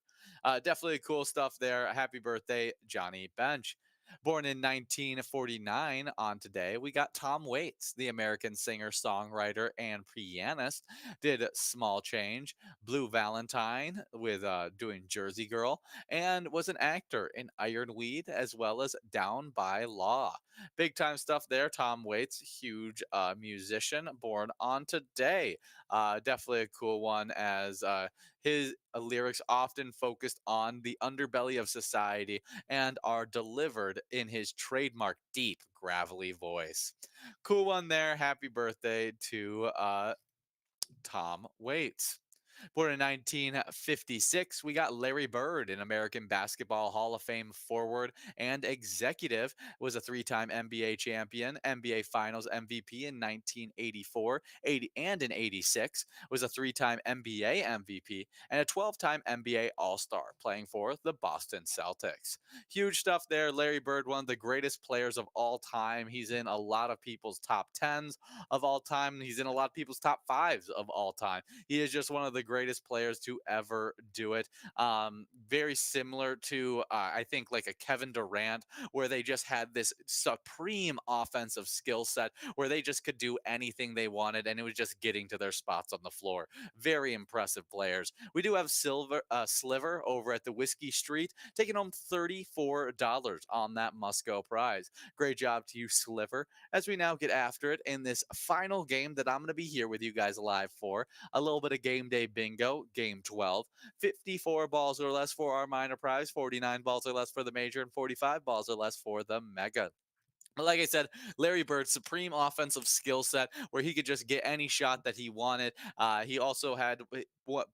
Definitely cool stuff there. Happy birthday, Johnny Bench. Born in 1949 on today, we got Tom Waits, the American singer, songwriter, and pianist. Did Small Change, Blue Valentine with doing Jersey Girl, and was an actor in Ironweed as well as Down by Law. Big time stuff there. Tom Waits, huge musician, born on today. Definitely a cool one, as his lyrics often focused on the underbelly of society and are delivered in his trademark deep, gravelly voice. Cool one there. Happy birthday to Tom Waits. Born in 1956, we got Larry Bird, an American Basketball Hall of Fame forward and executive, was a three-time NBA champion, NBA Finals MVP in 1984, 80, and in 86, was a three-time NBA MVP, and a 12-time NBA All-Star, playing for the Boston Celtics. Huge stuff there. Larry Bird, one of the greatest players of all time. He's in a lot of people's top 10s of all time. He's in a lot of people's top 5s of all time. He is just one of the greatest players to ever do it. Very similar to, I think, like a Kevin Durant, where they just had this supreme offensive skill set where they just could do anything they wanted, and it was just getting to their spots on the floor. Very impressive players. We do have Sliver over at the Whiskey Street, taking home $34 on that Musco prize. Great job to you, Sliver, as we now get after it in this final game that I'm going to be here with you guys live for. A little bit of game day bingo, game 12. 54 balls or less for our minor prize, 49 balls or less for the major, and 45 balls or less for the mega. But like I said, Larry Bird's supreme offensive skill set where he could just get any shot that he wanted. He also had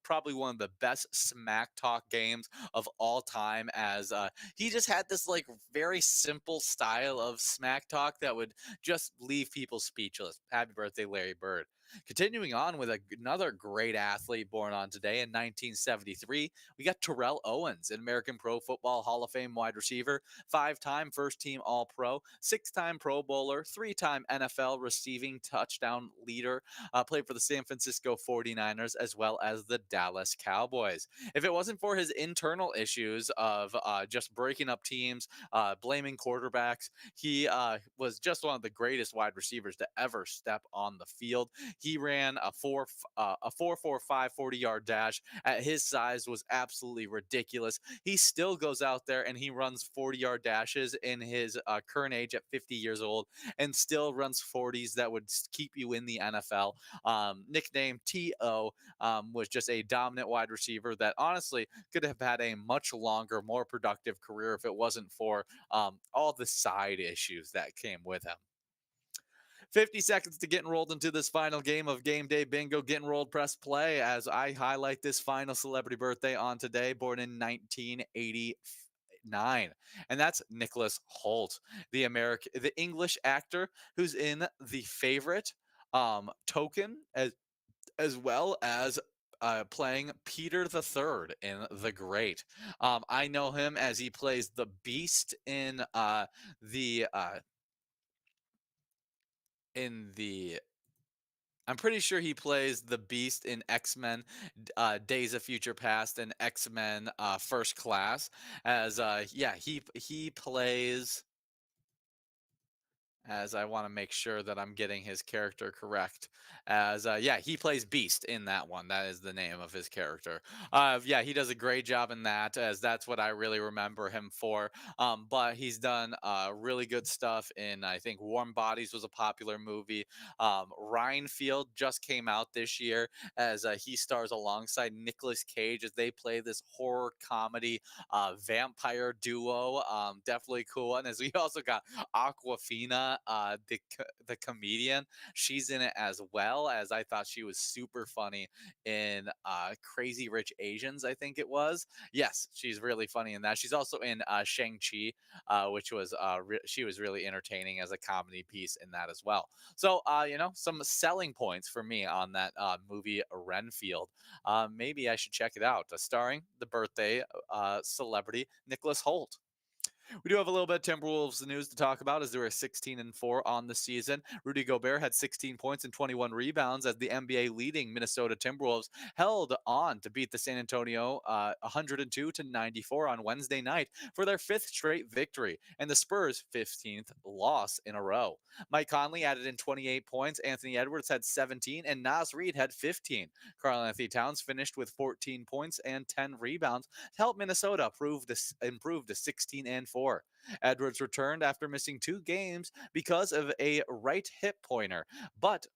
probably one of the best smack talk games of all time, as he just had this like very simple style of smack talk that would just leave people speechless. Happy birthday, Larry Bird. Continuing on with another great athlete born on today in 1973, we got Terrell Owens, an American Pro Football Hall of Fame wide receiver, 5-time first team All Pro, 6-time Pro Bowler, 3-time NFL receiving touchdown leader, played for the San Francisco 49ers as well as the Dallas Cowboys. If it wasn't for his internal issues of just breaking up teams, blaming quarterbacks, he was just one of the greatest wide receivers to ever step on the field. He ran a 4.45 40-yard dash. At his size was absolutely ridiculous. He still goes out there and he runs 40-yard dashes in his current age at 50 years old, and still runs 40s that would keep you in the NFL. Nicknamed T.O., was just a dominant wide receiver that honestly could have had a much longer, more productive career if it wasn't for all the side issues that came with him. 50 seconds to get enrolled into this final game of Game Day Bingo. Get enrolled, press play as I highlight this final celebrity birthday on today, born in 1989. And that's Nicholas Hoult, the English actor who's in The Favorite, Token, as well as playing Peter the Third in The Great. I know him as he plays the Beast the in the I'm pretty sure he plays the Beast in X-Men Days of Future Past and X-Men First Class. As yeah, he plays, as I want to make sure that I'm getting his character correct. As yeah, he plays Beast in that one. That is the name of his character. Yeah, he does a great job in that, as that's what I really remember him for. But he's done really good stuff in, I think, Warm Bodies was a popular movie. Rhinefeld just came out this year, as he stars alongside Nicolas Cage as they play this horror comedy vampire duo. Definitely cool. And as we also got Aquafina, the comedian. She's in it as well, as I thought she was super funny in Crazy Rich Asians, I think it was. Yes, she's really funny in that. She's also in Shang-Chi, which was she was really entertaining as a comedy piece in that as well. So, some selling points for me on that movie Renfield. Maybe I should check it out. Starring the birthday celebrity Nicholas Holt. We do have a little bit of Timberwolves news to talk about, as they were 16-4 on the season. Rudy Gobert had 16 points and 21 rebounds as the NBA leading Minnesota Timberwolves held on to beat the San Antonio 102-94 on Wednesday night for their fifth straight victory and the Spurs' 15th loss in a row. Mike Conley added in 28 points, Anthony Edwards had 17, and Nas Reed had 15. Karl Anthony Towns finished with 14 points and 10 rebounds to help Minnesota improve to 16-4. Edwards returned after missing 2 games because of a right hip pointer, but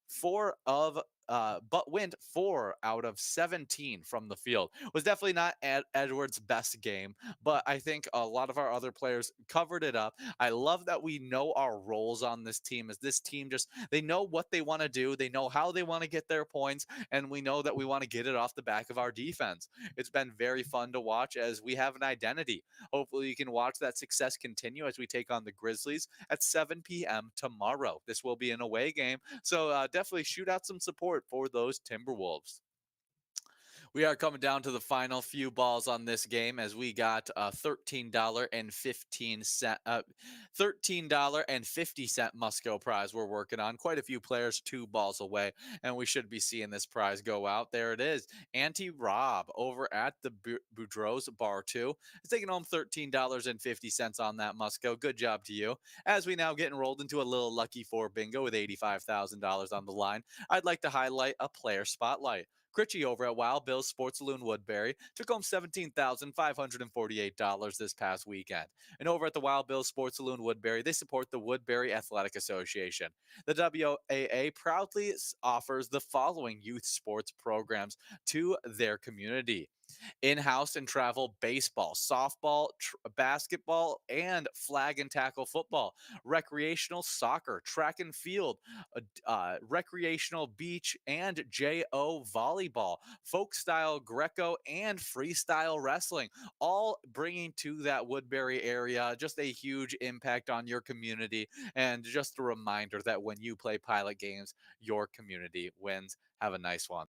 went 4 out of 17 from the field. Was definitely not Edwards' best game, but I think a lot of our other players covered it up. I love that we know our roles on this team, as this team just, they know what they want to do, they know how they want to get their points, and we know that we want to get it off the back of our defense. It's been very fun to watch, as we have an identity. Hopefully, you can watch that success continue as we take on the Grizzlies at 7 p.m. tomorrow. This will be an away game, so definitely shoot out some support for those Timberwolves. We are coming down to the final few balls on this game, as we got a $13.50 Musco prize we're working on. Quite a few players 2 balls away, and we should be seeing this prize go out. There it is. Auntie Rob over at the Boudreaux's Bar 2 is taking home $13.50 on that Musco. Good job to you. As we now get enrolled into a little Lucky 4 bingo with $85,000 on the line, I'd like to highlight a player spotlight. Critchie over at Wild Bill's Sports Saloon Woodbury took home $17,548 this past weekend. And over at the Wild Bill's Sports Saloon Woodbury, they support the Woodbury Athletic Association. The WAA proudly offers the following youth sports programs to their community: in-house and travel baseball, softball, basketball, and flag and tackle football, recreational soccer, track and field, recreational beach and JO volleyball, folk style Greco, and freestyle wrestling, all bringing to that Woodbury area just a huge impact on your community. And just a reminder that when you play pilot games, your community wins. Have a nice one.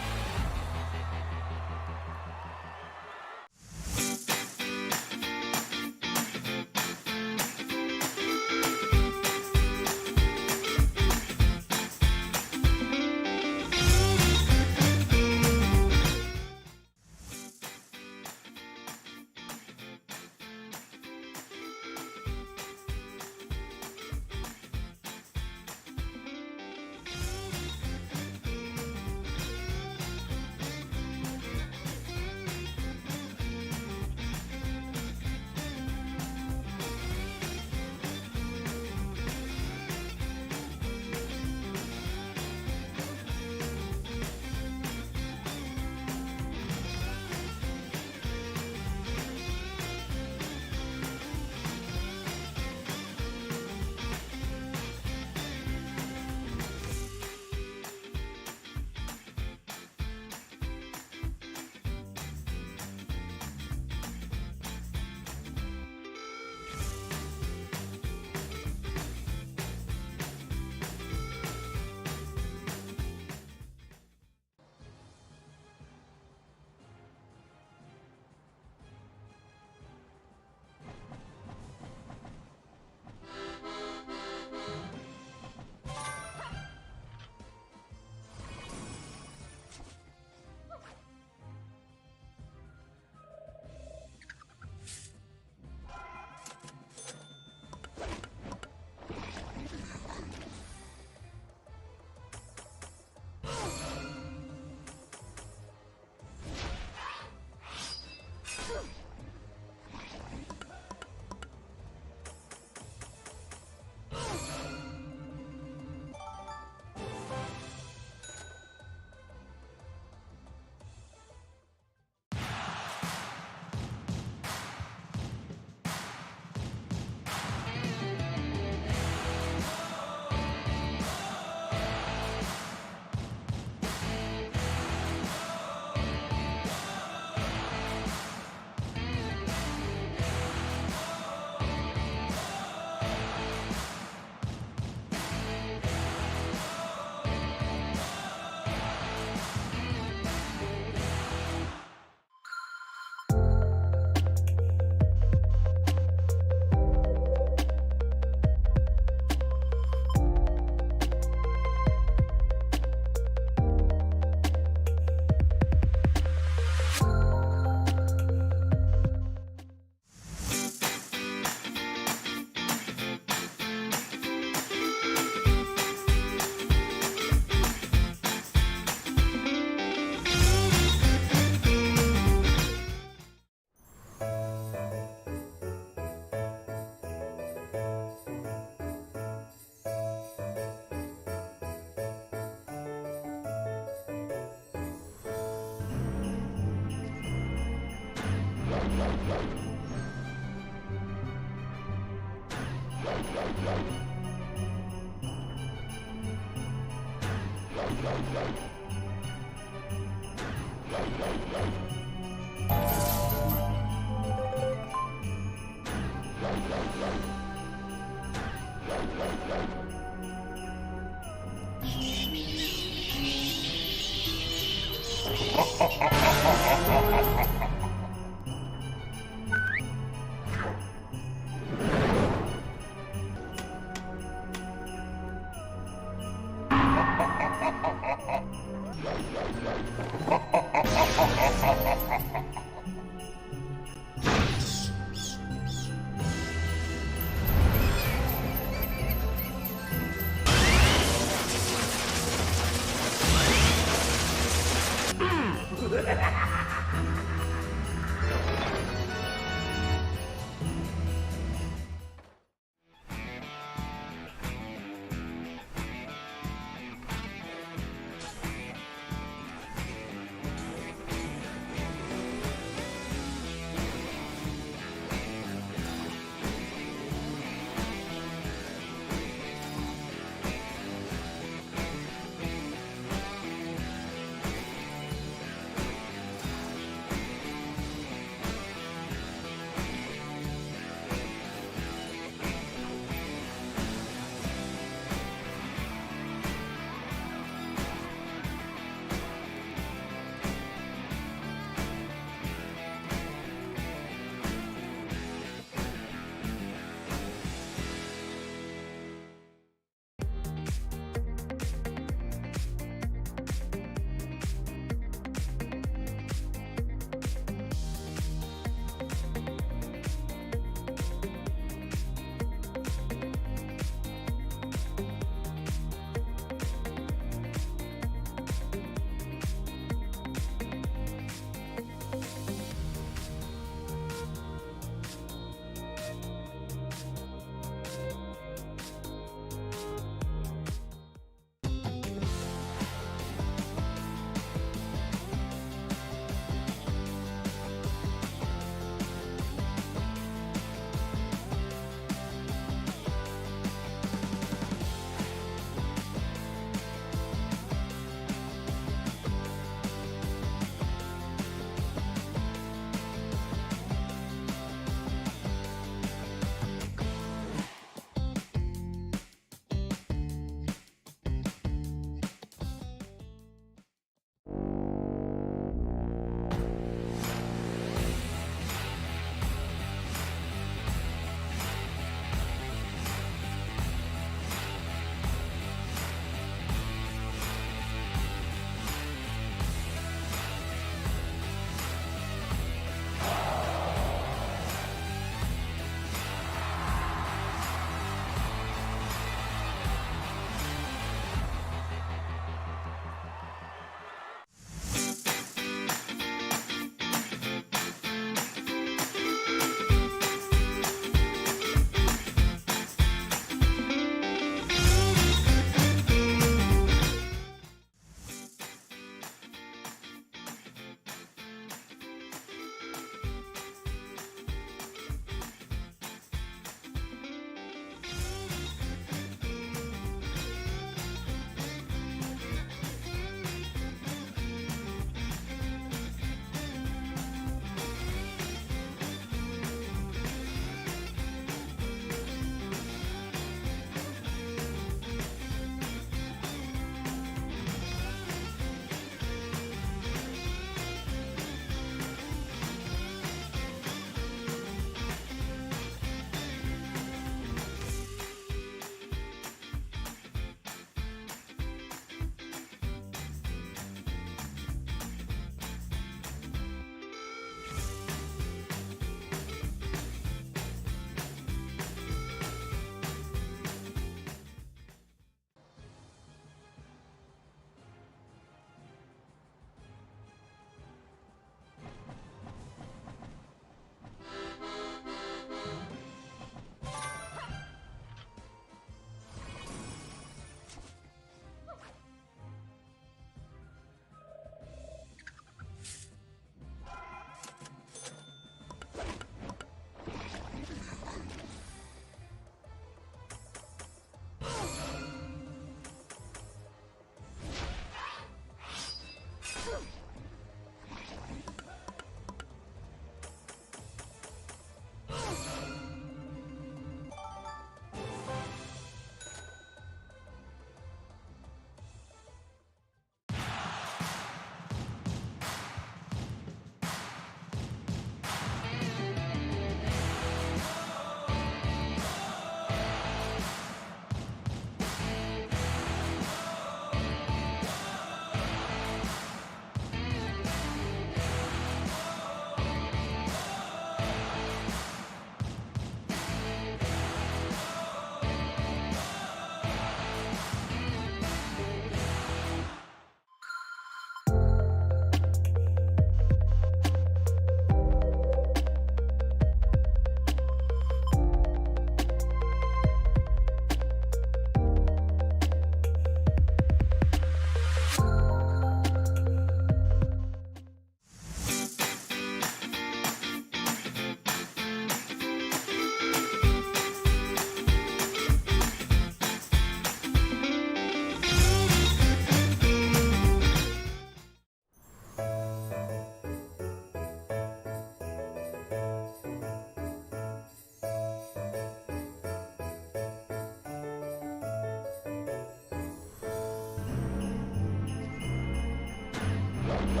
Ha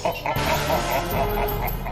ha ha ha ha ha ha!